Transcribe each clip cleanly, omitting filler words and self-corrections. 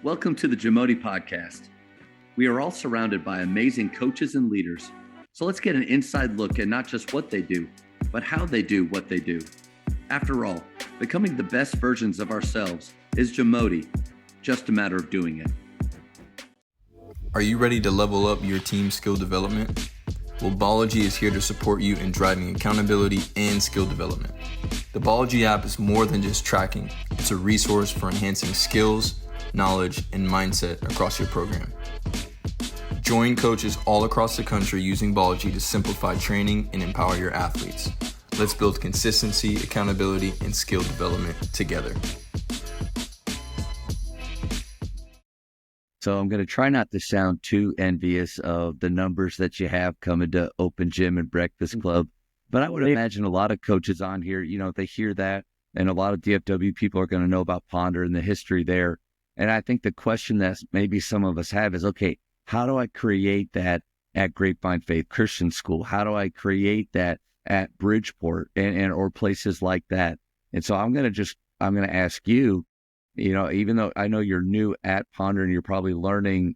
Welcome to the JAMODI podcast. We are all surrounded by amazing coaches and leaders. So let's get an inside look at not just what they do, but how they do what they do. After all, becoming the best versions of ourselves is JAMODI, just a matter of doing it. Are you ready to level up your team skill development? Well, Ballology is here to support you in driving accountability and skill development. The Ballology app is more than just tracking. It's a resource for enhancing skills, knowledge, and mindset across your program. Join coaches all across the country using Ballology to simplify training and empower your athletes. Let's build consistency, accountability, and skill development together. So I'm going to try not to sound too envious of the numbers that you have coming to Open Gym and Breakfast Club, but I would imagine a lot of coaches on here, they hear that, and a lot of DFW people are going to know about Ponder and the history there. And I think the question that maybe some of us have is, okay, how do I create that at Grapevine Faith Christian School? How do I create that at Bridgeport and or places like that? And so I'm going to ask you, even though I know you're new at Ponder and you're probably learning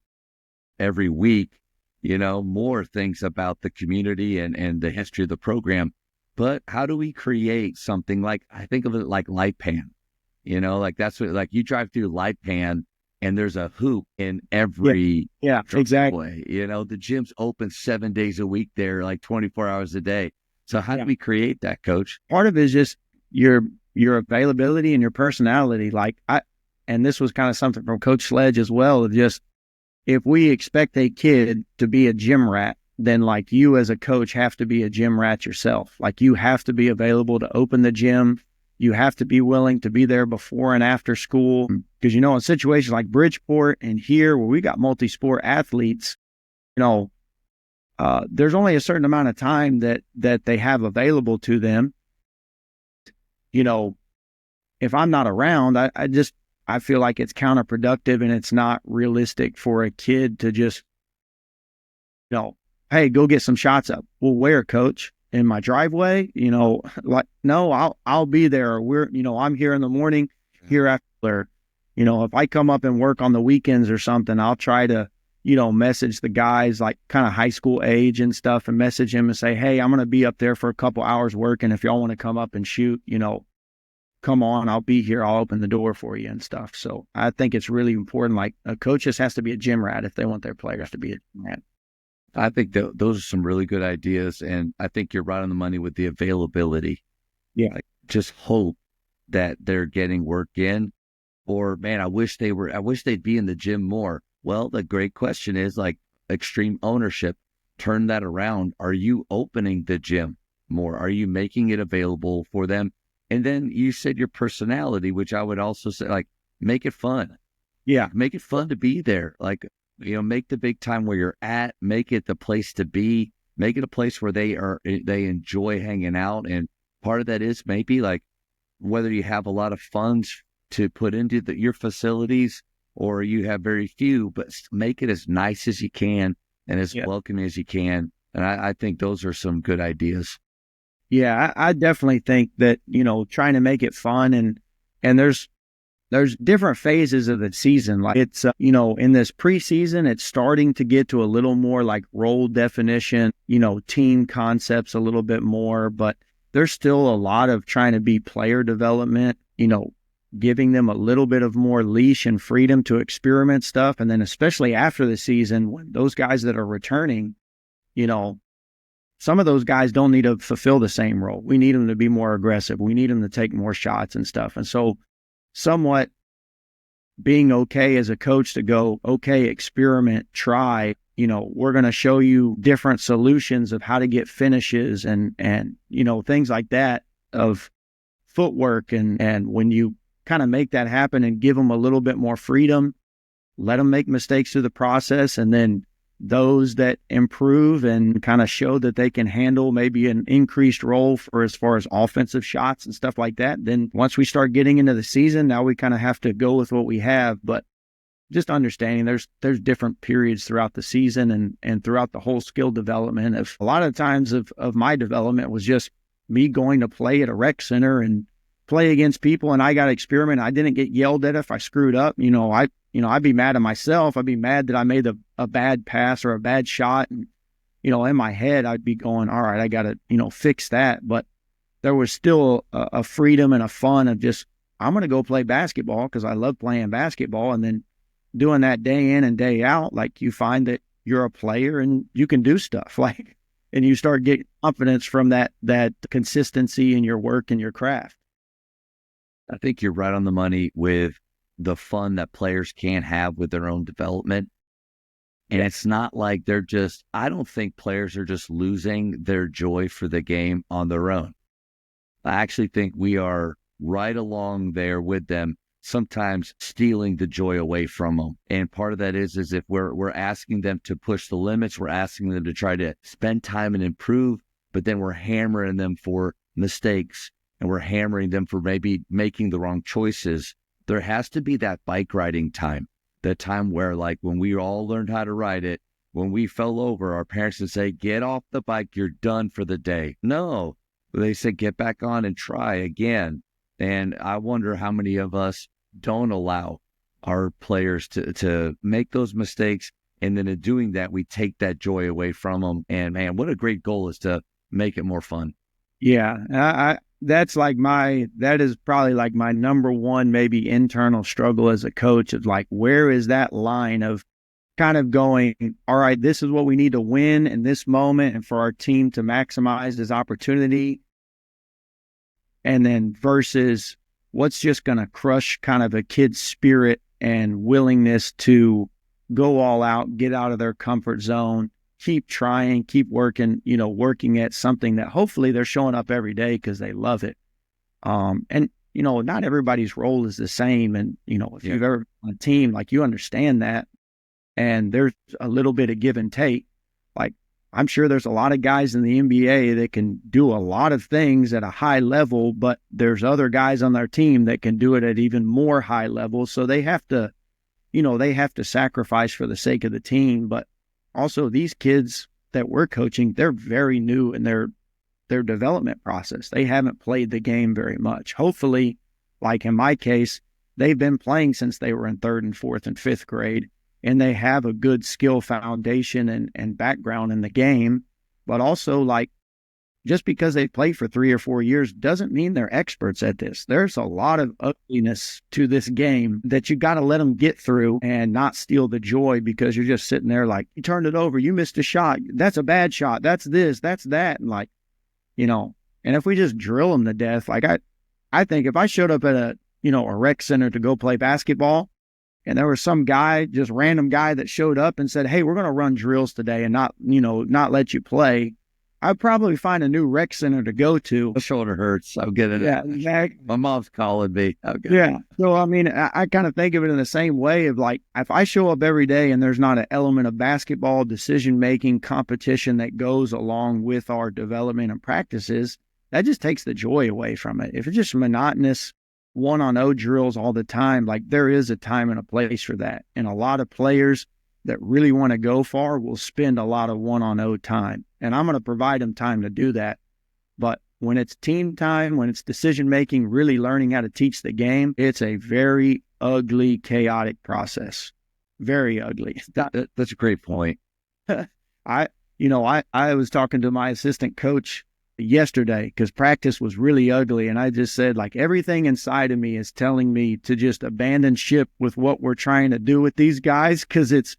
every week, more things about the community and the history of the program, but how do we create something like, I think of it like Lipan? That's what, like you drive through Lipan and there's a hoop in every exactly. The gym's open 7 days a week there, like 24 hours a day. So how do we create that, Coach? Part of it is just your availability and your personality. And this was kind of something from Coach Sledge as well. Just if we expect a kid to be a gym rat, then like you as a coach have to be a gym rat yourself. Like you have to be available to open the gym. You have to be willing to be there before and after school. Because, in situations like Bridgeport and here where we got multi-sport athletes, there's only a certain amount of time that they have available to them. If I'm not around, I feel like it's counterproductive and it's not realistic for a kid to just, hey, go get some shots up. Well, where, Coach? In my driveway? No, I'll be there. I'm here in the morning, here after. If I come up and work on the weekends or something, I'll try to, message the guys like kind of high school age and stuff and message him and say, hey, I'm going to be up there for a couple hours working. If y'all want to come up and shoot, come on, I'll be here. I'll open the door for you and stuff. So I think it's really important. Like a coach just has to be a gym rat if they want their players to be a gym rat. I think those are some really good ideas. And I think you're right on the money with the availability. Yeah. Just hope that they're getting work in, or man, I wish they'd be in the gym more. Well, the great question is like extreme ownership. Turn that around. Are you opening the gym more? Are you making it available for them? And then you said your personality, which I would also say, like, make it fun. Yeah. Make it fun to be there. Like, make the big time where you're at, make it the place to be, make it a place where they enjoy hanging out. And part of that is maybe like whether you have a lot of funds to put into your facilities or you have very few, but make it as nice as you can and as welcoming as you can. And I think those are some good ideas. Yeah, I definitely think that, trying to make it fun and there's different phases of the season. Like it's, in this preseason, it's starting to get to a little more like role definition, team concepts a little bit more, but there's still a lot of trying to be player development, giving them a little bit of more leash and freedom to experiment stuff. And then especially after the season, when those guys that are returning, some of those guys don't need to fulfill the same role. We need them to be more aggressive. We need them to take more shots and stuff. And so somewhat being okay as a coach to go, okay, experiment, try, we're going to show you different solutions of how to get finishes and things like that of footwork. And when you kind of make that happen and give them a little bit more freedom, let them make mistakes through the process. And then those that improve and kind of show that they can handle maybe an increased role for as far as offensive shots and stuff like that. Then once we start getting into the season, now we kind of have to go with what we have. But just understanding there's different periods throughout the season and throughout the whole skill development. Of a lot of times of my development was just me going to play at a rec center and play against people, and I got to experiment. I didn't get yelled at if I screwed up. I'd be mad at myself. I'd be mad that I made a bad pass or a bad shot. And, in my head, I'd be going, all right, I got to, fix that. But there was still a freedom and a fun of just, I'm going to go play basketball because I love playing basketball. And then doing that day in and day out, like you find that you're a player and you can do stuff like, and you start getting confidence from that consistency in your work and your craft. I think you're right on the money with the fun that players can have with their own development. And it's not like I don't think players are just losing their joy for the game on their own. I actually think we are right along there with them, sometimes stealing the joy away from them. And part of that is if we're asking them to push the limits, we're asking them to try to spend time and improve, but then we're hammering them for mistakes and we're hammering them for maybe making the wrong choices. There has to be that bike riding time, the time where, like, when we all learned how to ride it, when we fell over, our parents would say, get off the bike, you're done for the day. No, they said, get back on and try again. And I wonder how many of us don't allow our players to make those mistakes. And then in doing that, we take that joy away from them. And man, what a great goal is to make it more fun. Yeah. That is probably like my number one, maybe internal struggle as a coach of like, where is that line of kind of going, all right, this is what we need to win in this moment and for our team to maximize this opportunity. And then versus what's just going to crush kind of a kid's spirit and willingness to go all out, get out of their comfort zone, keep trying, keep working, working at something that hopefully they're showing up every day because they love it. And, not everybody's role is the same. And, if you've ever been on a team, like you understand that, and there's a little bit of give and take. Like, I'm sure there's a lot of guys in the NBA that can do a lot of things at a high level, but there's other guys on their team that can do it at even more high levels. So they have to, sacrifice for the sake of the team. But also these kids that we're coaching, they're very new in their development process. They haven't played the game very much. Hopefully, like in my case, they've been playing since they were in 3rd and 4th and 5th grade, and they have a good skill foundation and background in the game. But also, like, just because they played for 3 or 4 years doesn't mean they're experts at this. There's a lot of ugliness to this game that you got to let them get through and not steal the joy because you're just sitting there like, you turned it over, you missed a shot, that's a bad shot, that's this, that's that. And like, and if we just drill them to death, like I think if I showed up at a rec center to go play basketball and there was some guy, just random guy that showed up and said, hey, we're going to run drills today and not let you play, I'd probably find a new rec center to go to. My shoulder hurts. I'll get it. Yeah, exactly. My mom's calling me. Yeah. So, I mean, I kind of think of it in the same way of like, if I show up every day and there's not an element of basketball, decision-making, competition that goes along with our development and practices, that just takes the joy away from it. If it's just monotonous one-on-0 drills all the time, like there is a time and a place for that. And a lot of players that really want to go far will spend a lot of one-on-0 time. And I'm going to provide them time to do that. But when it's team time, when it's decision-making, really learning how to teach the game, it's a very ugly, chaotic process. Very ugly. That's a great point. I was talking to my assistant coach yesterday because practice was really ugly. And I just said, like, everything inside of me is telling me to just abandon ship with what we're trying to do with these guys because it's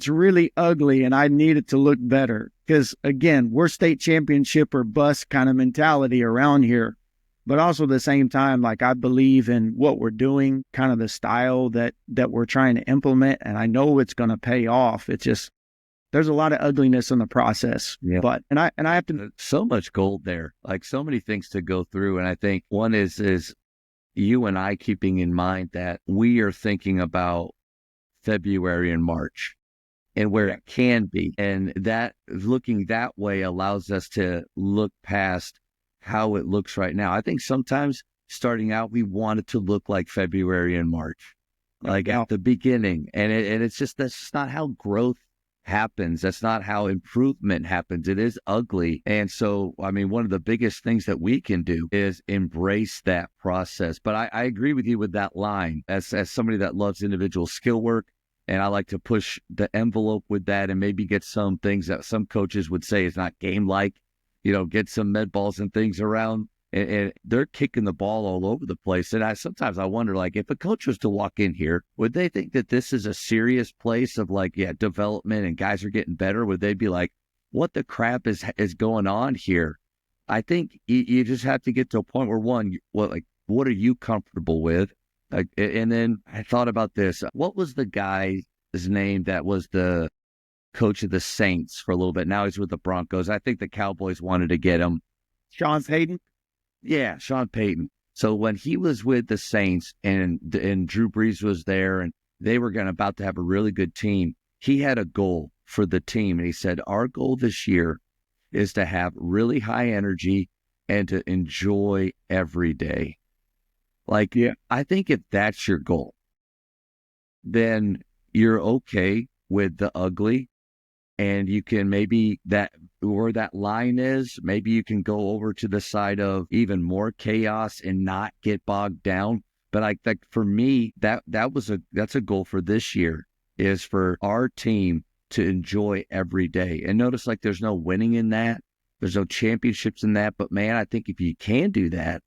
really ugly and I need it to look better. Because, again, we're state championship or bust kind of mentality around here. But also at the same time, like, I believe in what we're doing, kind of the style that we're trying to implement. And I know it's going to pay off. It's just, there's a lot of ugliness in the process. Yeah. But, and I have to. So much gold there, like so many things to go through. And I think one is you and I keeping in mind that we are thinking about February and March and where it can be. And that looking that way allows us to look past how it looks right now. I think sometimes starting out, we want it to look like February and March, like at the beginning. And it's just, that's just not how growth happens. That's not how improvement happens. It is ugly. And so, I mean, one of the biggest things that we can do is embrace that process. But I agree with you with that line as somebody that loves individual skill work. And I like to push the envelope with that and maybe get some things that some coaches would say is not game-like, get some med balls and things around. And they're kicking the ball all over the place. And sometimes I wonder, like, if a coach was to walk in here, would they think that this is a serious place of development and guys are getting better? Would they be like, what the crap is going on here? I think you just have to get to a point where what are you comfortable with? And then I thought about this. What was the guy's name that was the coach of the Saints for a little bit? Now he's with the Broncos. I think the Cowboys wanted to get him. Sean Payton? Yeah, Sean Payton. So when he was with the Saints and Drew Brees was there and they were about to have a really good team, he had a goal for the team. And he said, our goal this year is to have really high energy and to enjoy every day. I think if that's your goal, then you're okay with the ugly. And you can maybe where that line is, maybe you can go over to the side of even more chaos and not get bogged down. But I think for me, that's a goal for this year, is for our team to enjoy every day. And notice there's no winning in that. There's no championships in that. But man, I think if you can do that,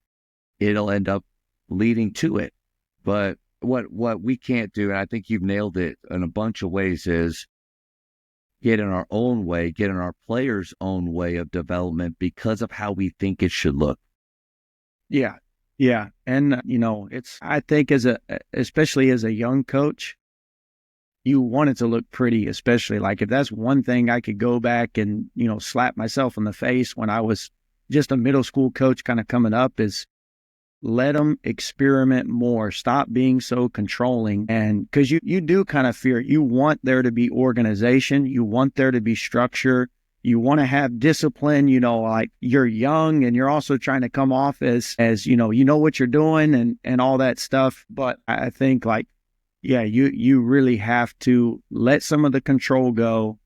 it'll end up leading to it. But what we can't do, and I think you've nailed it in a bunch of ways, is get in our own way, get in our players' own way of development because of how we think it should look. Yeah. Yeah. And, I think especially as a young coach, you want it to look pretty, especially if that's one thing I could go back and, slap myself in the face when I was just a middle school coach kind of coming up, is let them experiment more. Stop being so controlling. And because you do kind of fear, you want there to be organization. You want there to be structure. You want to have discipline, you're young and you're also trying to come off as you know what you're doing and all that stuff. But I think you really have to let some of the control go.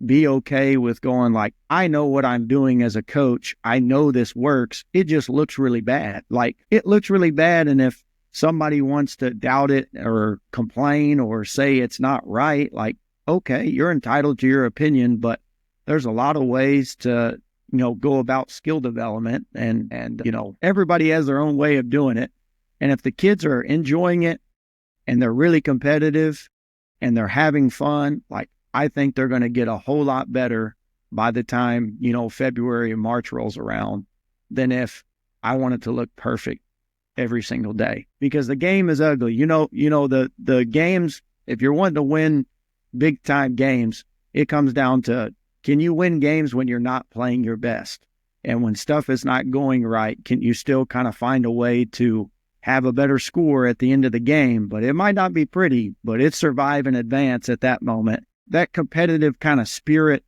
Be okay with going I know what I'm doing as a coach. I know this works. It just looks really bad. It looks really bad. And if somebody wants to doubt it or complain or say it's not right, okay, you're entitled to your opinion, but there's a lot of ways to, go about skill development and everybody has their own way of doing it. And if the kids are enjoying it and they're really competitive and they're having fun, I think they're going to get a whole lot better by the time, February and March rolls around than if I want it to look perfect every single day, because the game is ugly. The games, if you're wanting to win big time games, it comes down to, can you win games when you're not playing your best? And when stuff is not going right, can you still kind of find a way to have a better score at the end of the game? But it might not be pretty, but it's survive and advance at that moment. That competitive kind of spirit,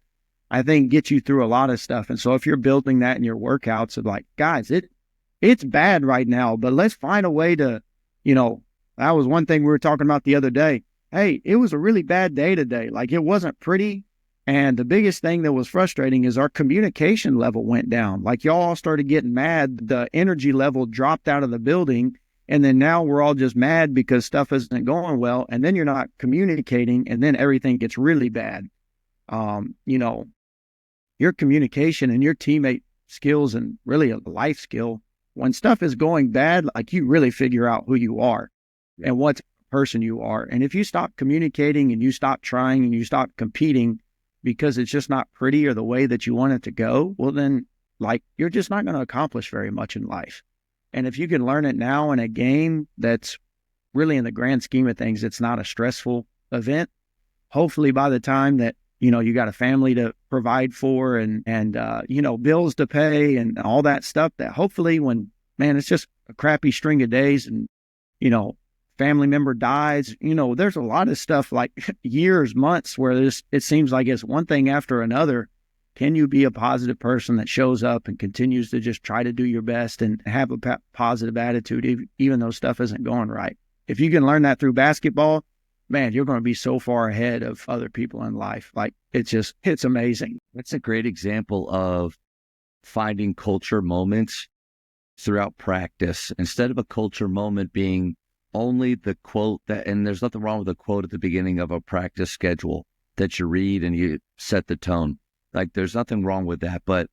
I think, gets you through a lot of stuff. And so if you're building that in your workouts of guys, it's bad right now, but let's find a way to, that was one thing we were talking about the other day. Hey, it was a really bad day today. It wasn't pretty. And the biggest thing that was frustrating is our communication level went down. Y'all all started getting mad. The energy level dropped out of the building. And then now we're all just mad because stuff isn't going well. And then you're not communicating, and then everything gets really bad. Your communication and your teammate skills and really a life skill, when stuff is going bad, you really figure out who you are and what person you are. And if you stop communicating and you stop trying and you stop competing because it's just not pretty or the way that you want it to go, well, then you're just not going to accomplish very much in life. And if you can learn it now in a game that's really, in the grand scheme of things, it's not a stressful event, hopefully by the time that, you got a family to provide for and bills to pay and all that stuff, that hopefully when, man, it's just a crappy string of days and, family member dies, there's a lot of stuff years, months where it seems like it's one thing after another. Can you be a positive person that shows up and continues to just try to do your best and have a positive attitude, even though stuff isn't going right? If you can learn that through basketball, man, you're going to be so far ahead of other people in life. Like it's amazing. That's a great example of finding culture moments throughout practice instead of a culture moment being only the quote that, and there's nothing wrong with a quote at the beginning of a practice schedule that you read and you set the tone. Like there's nothing wrong with that, but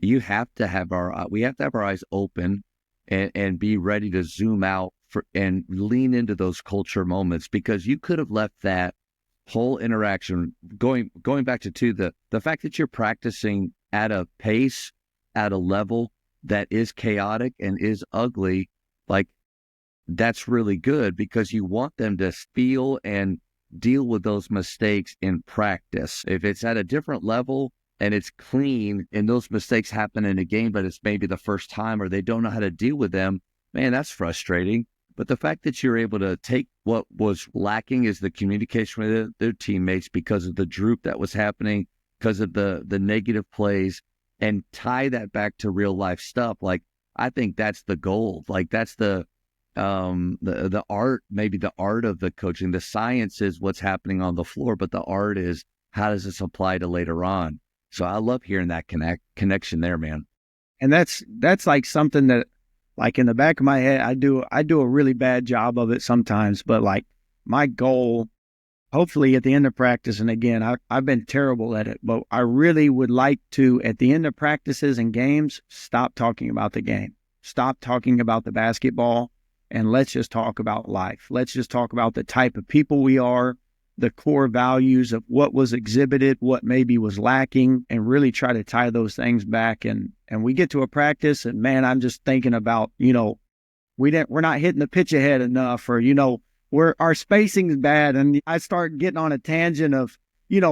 we have to have our eyes open and be ready to zoom out and lean into those culture moments, because you could have left that whole interaction going back to the fact that you're practicing at a pace, at a level that is chaotic and is ugly. Like that's really good because you want them to feel and deal with those mistakes in practice. If it's at a different level and it's clean and those mistakes happen in a game, but it's maybe the first time or they don't know how to deal with them, man, that's frustrating. But the fact that you're able to take what was lacking is the communication with their teammates because of the droop that was happening, because of the negative plays, and tie that back to real life stuff. Like, I think that's the goal. Like that's the art, maybe the art of the coaching. The science is what's happening on the floor, but the art is how does this apply to later on? So I love hearing that connection there, man. And that's like something that, like in the back of my head, I do a really bad job of it sometimes, but like my goal, hopefully at the end of practice, and again, I've been terrible at it, but I really would like to, at the end of practices and games, stop talking about the game, stop talking about the basketball, and let's just talk about life. Let's just talk about the type of people we are, the core values of what was exhibited, what maybe was lacking, and really try to tie those things back. And we get to a practice and man, I'm just thinking about, we're not hitting the pitch ahead enough, or, our spacing is bad. And I start getting on a tangent of,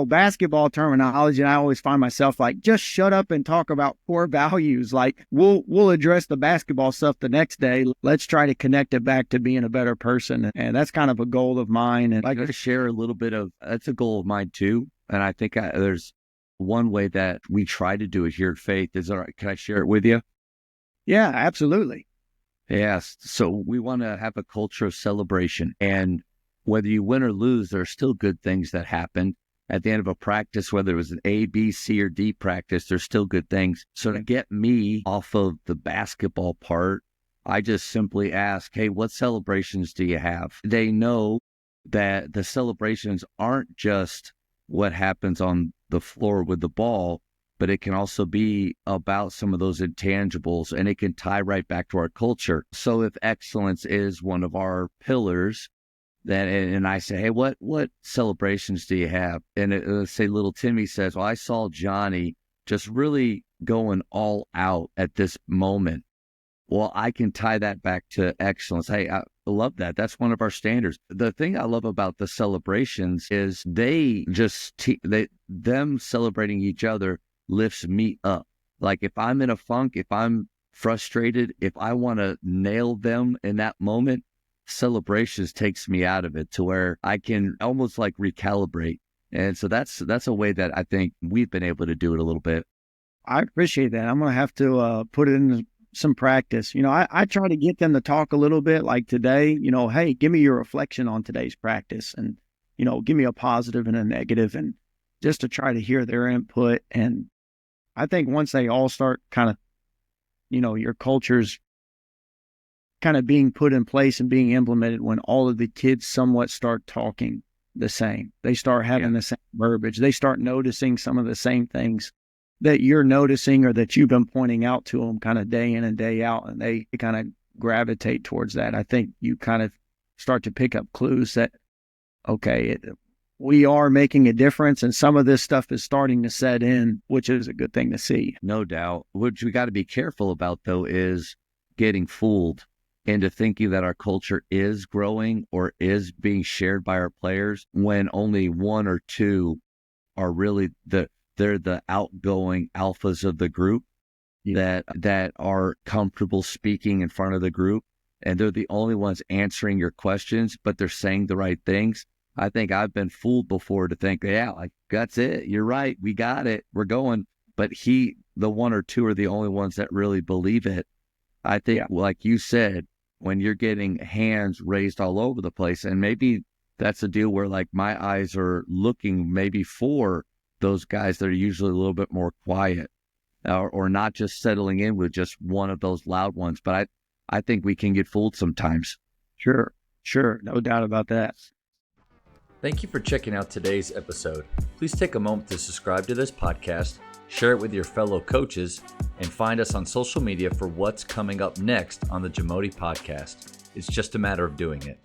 basketball terminology. And I always find myself like, just shut up and talk about core values. Like we'll address the basketball stuff the next day. Let's try to connect it back to being a better person. And that's kind of a goal of mine. And I got to share a little bit of, that's a goal of mine too. And I think there's one way that we try to do it here at Faith. Is all right. Can I share it with you? Yeah, absolutely. Yes. So we want to have a culture of celebration, and whether you win or lose, there are still good things that happen. At the end of a practice, whether it was an A, B, C, or D practice, there's still good things. So to get me off of the basketball part, I just simply ask, hey, what celebrations do you have? They know that the celebrations aren't just what happens on the floor with the ball, but it can also be about some of those intangibles, and it can tie right back to our culture. So if excellence is one of our pillars, then, and I say, hey, what celebrations do you have? And let's say little Timmy says, well, I saw Johnny just really going all out at this moment. Well, I can tie that back to excellence. Hey, I love that. That's one of our standards. The thing I love about the celebrations is they just, them celebrating each other lifts me up. Like if I'm in a funk, if I'm frustrated, if I want to nail them in that moment, celebrations takes me out of it to where I can almost like recalibrate. And so that's a way that I think we've been able to do it a little bit. I appreciate that. I'm going to have to put it in some practice. I try to get them to talk a little bit like today, hey, give me your reflection on today's practice, and, give me a positive and a negative, and just to try to hear their input. And I think once they all start kind of, your culture's kind of being put in place and being implemented, when all of the kids somewhat start talking the same, they start having the same verbiage, they start noticing some of the same things that you're noticing or that you've been pointing out to them kind of day in and day out, and they kind of gravitate towards that. I think you kind of start to pick up clues that, okay, we are making a difference, and some of this stuff is starting to set in, which is a good thing to see. No doubt. What we got to be careful about, though, is getting fooled into thinking that our culture is growing or is being shared by our players when only one or two are really they're the outgoing alphas of the group that are comfortable speaking in front of the group, and they're the only ones answering your questions, but they're saying the right things. I think I've been fooled before to think, yeah, like that's it. You're right. We got it. We're going. But the one or two are the only ones that really believe it. I think, like you said, when you're getting hands raised all over the place, and maybe that's a deal where like my eyes are looking maybe for those guys that are usually a little bit more quiet, or not just settling in with just one of those loud ones. But I think we can get fooled sometimes. Sure. No doubt about that. Thank you for checking out today's episode. Please take a moment to subscribe to this podcast, share it with your fellow coaches, and find us on social media for what's coming up next on the JAMODI podcast. It's just a matter of doing it.